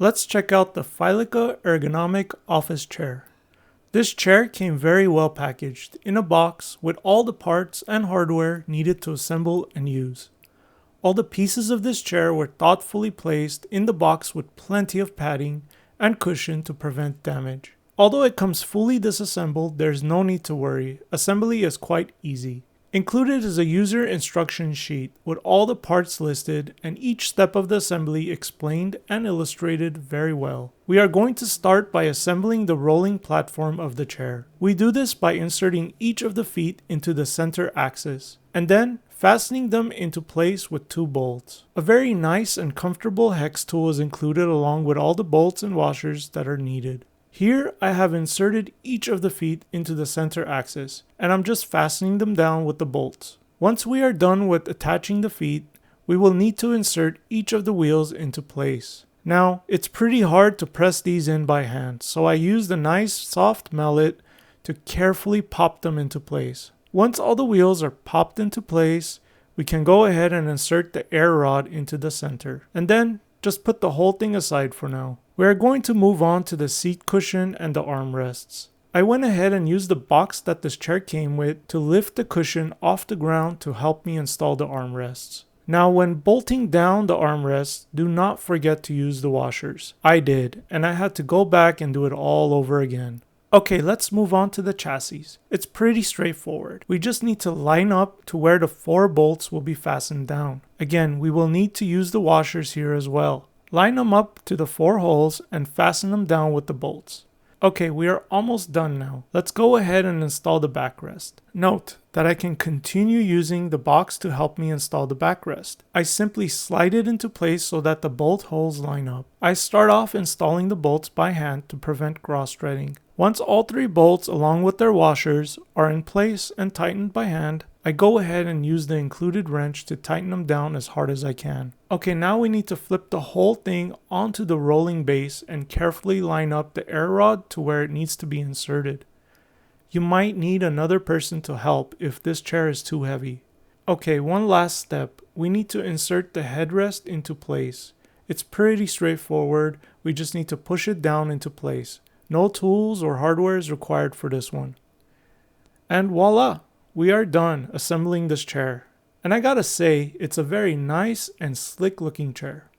Let's check out the FYLICA ergonomic office chair. This chair came very well packaged in a box with all the parts and hardware needed to assemble and use. All the pieces of this chair were thoughtfully placed in the box with plenty of padding and cushion to prevent damage. Although it comes fully disassembled, there's no need to worry. Assembly is quite easy. Included is a user instruction sheet with all the parts listed and each step of the assembly explained and illustrated very well. We are going to start by assembling the rolling platform of the chair. We do this by inserting each of the feet into the center axis and then fastening them into place with 2 bolts. A very nice and comfortable hex tool is included along with all the bolts and washers that are needed. Here I have inserted each of the feet into the center axis, and I'm just fastening them down with the bolts. Once we are done with attaching the feet, we will need to insert each of the wheels into place. Now, it's pretty hard to press these in by hand, so I used a nice soft mallet to carefully pop them into place. Once all the wheels are popped into place, we can go ahead and insert the air rod into the center, and then just put the whole thing aside for now. We are going to move on to the seat cushion and the armrests. I went ahead and used the box that this chair came with to lift the cushion off the ground to help me install the armrests. Now when bolting down the armrests, do not forget to use the washers. I did, and I had to go back and do it all over again. Okay, let's move on to the chassis. It's pretty straightforward. We just need to line up to where the 4 bolts will be fastened down. Again, we will need to use the washers here as well. Line them up to the 4 holes and fasten them down with the bolts. Okay, we are almost done now. Let's go ahead and install the backrest. Note that I can continue using the box to help me install the backrest. I simply slide it into place so that the bolt holes line up. I start off installing the bolts by hand to prevent cross-threading. Once all 3 bolts along with their washers are in place and tightened by hand, I go ahead and use the included wrench to tighten them down as hard as I can. Okay, now we need to flip the whole thing onto the rolling base and carefully line up the air rod to where it needs to be inserted. You might need another person to help if this chair is too heavy. Okay, one last step. We need to insert the headrest into place. It's pretty straightforward. We just need to push it down into place. No tools or hardware is required for this one. And voila! We are done assembling this chair. And I gotta say, it's a very nice and slick looking chair.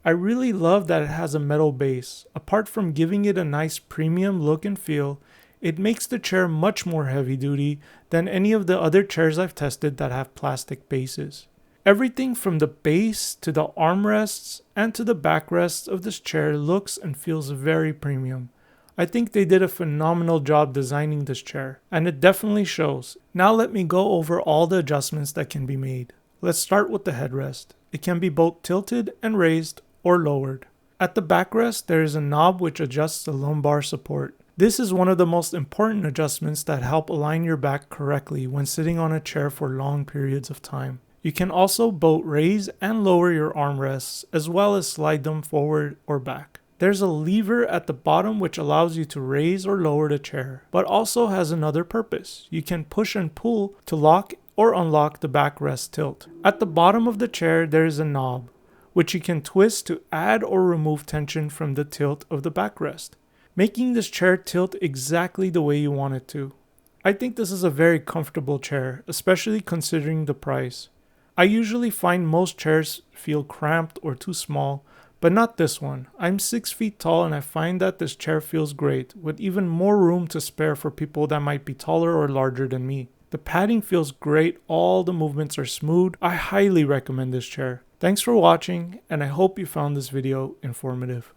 I really love that it has a metal base. Apart from giving it a nice premium look and feel, it makes the chair much more heavy duty than any of the other chairs I've tested that have plastic bases. Everything from the base to the armrests and to the backrests of this chair looks and feels very premium. I think they did a phenomenal job designing this chair, and it definitely shows. Now let me go over all the adjustments that can be made. Let's start with the headrest. It can be both tilted and raised or lowered. At the backrest, there is a knob which adjusts the lumbar support. This is one of the most important adjustments that help align your back correctly when sitting on a chair for long periods of time. You can also both raise and lower your armrests, as well as slide them forward or back. There's a lever at the bottom which allows you to raise or lower the chair, but also has another purpose. You can push and pull to lock or unlock the backrest tilt. At the bottom of the chair, there is a knob, which you can twist to add or remove tension from the tilt of the backrest, making this chair tilt exactly the way you want it to. I think this is a very comfortable chair, especially considering the price. I usually find most chairs feel cramped or too small, but not this one. I'm 6 feet tall and I find that this chair feels great, with even more room to spare for people that might be taller or larger than me. The padding feels great, all the movements are smooth. I highly recommend this chair. Thanks for watching, and I hope you found this video informative.